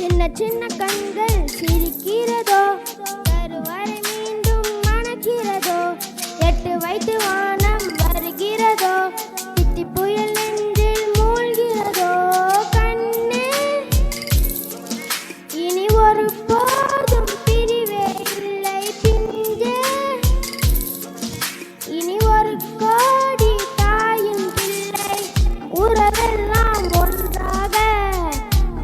சின்ன சின்ன கண்கள் சிரிக்கிறதோ, கருவறை மீண்டும் மணக்கிறதோ, 8 வயது வானம் வருகிறதோ, தித்தி புயல் நெஞ்சில் மூழ்கிறதோ. கண்ணே இனி ஒரு போதும் பிரிவே இல்லை பிஞ்சே, இனி ஒரு கோடி தாயின் பிள்ளை. உறவெல்லாம் ஒன்றாக,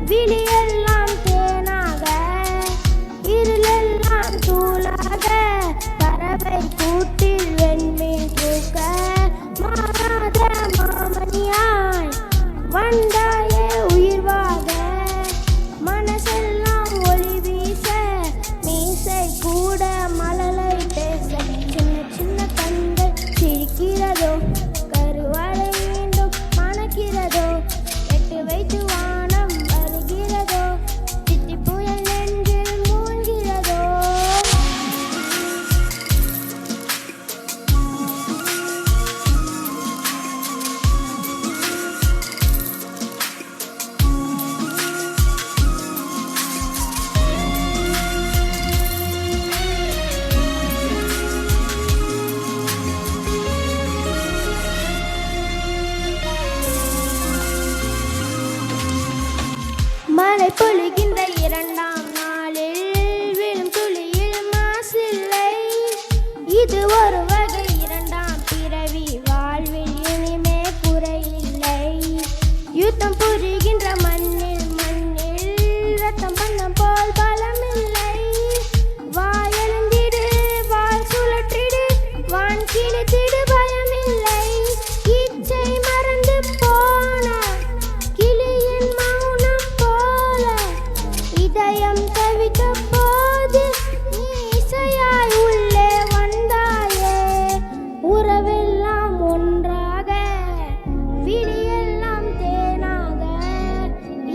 விழியெல்லாம் தேனாக, இருளெல்லாம் தூளாக, பறவை கூட்டில் வெண்மீன் பூக்க, மாறாத மாமணியாய் வந்தாயே உயிர்வாக. மனசெல்லாம் ஒளி வீச, மீசை கூட மழலை பேச, சின்ன சின்ன கண்கள் சிரிக்கிறதோ, கருவறை மீண்டும் மணக்கிறதோ, 8 வயது வானம் வருகிறதோ, தித்தி புயல் நெஞ்சில் மூழ்கிறதோ. மழை பொழிகின்ற 2ஆம் நாளில் விழும் துளியில் மாசில்லை. இது ஒரு வகை 2ஆம் பிறவி, வாழ்வில் இனிமே குறையில்லை. யுத்தம் புரிகின்ற மண்ணில் ரத்தம் பந்தம் போல் பலமில்லை. வாயெழுந்திடு, வால் சுழற்றிடு, வான் கிழித்திடு, பயமில்லை. இச்சை மறந்து போன கிளியின் மௌனம் போல, இதயம் தவித்த போது நீ இசையாய் உள்ளே வந்தாயே. உறவெல்லாம் ஒன்றாக, விழியெல்லாம் தேனாக,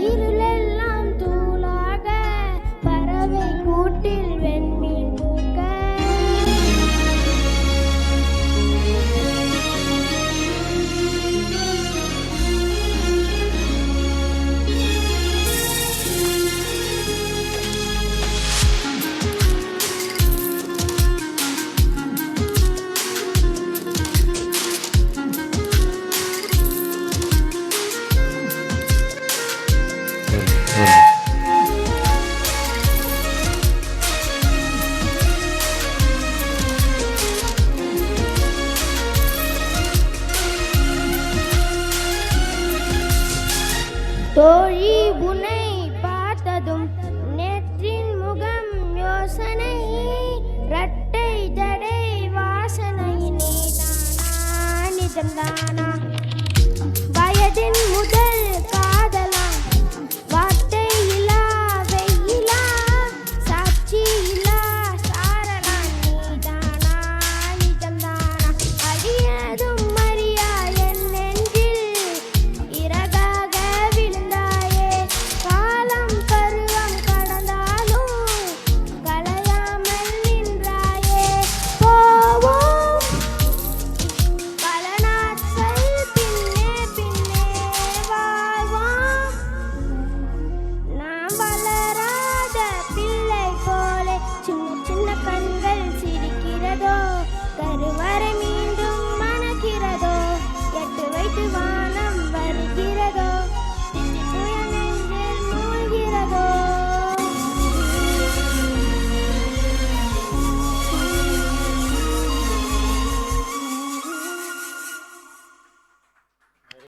இருளெல்லாம் தூளாக, பறவை கூட்டில் வெண்மீன் பூக்க. தோழி உன்னை பார்த்ததும் நேற்றின் முகம் யோசனை, இரட்டை ஜடை வாசனை, நீதானா நிஜம்தானா? வயதின் முதல்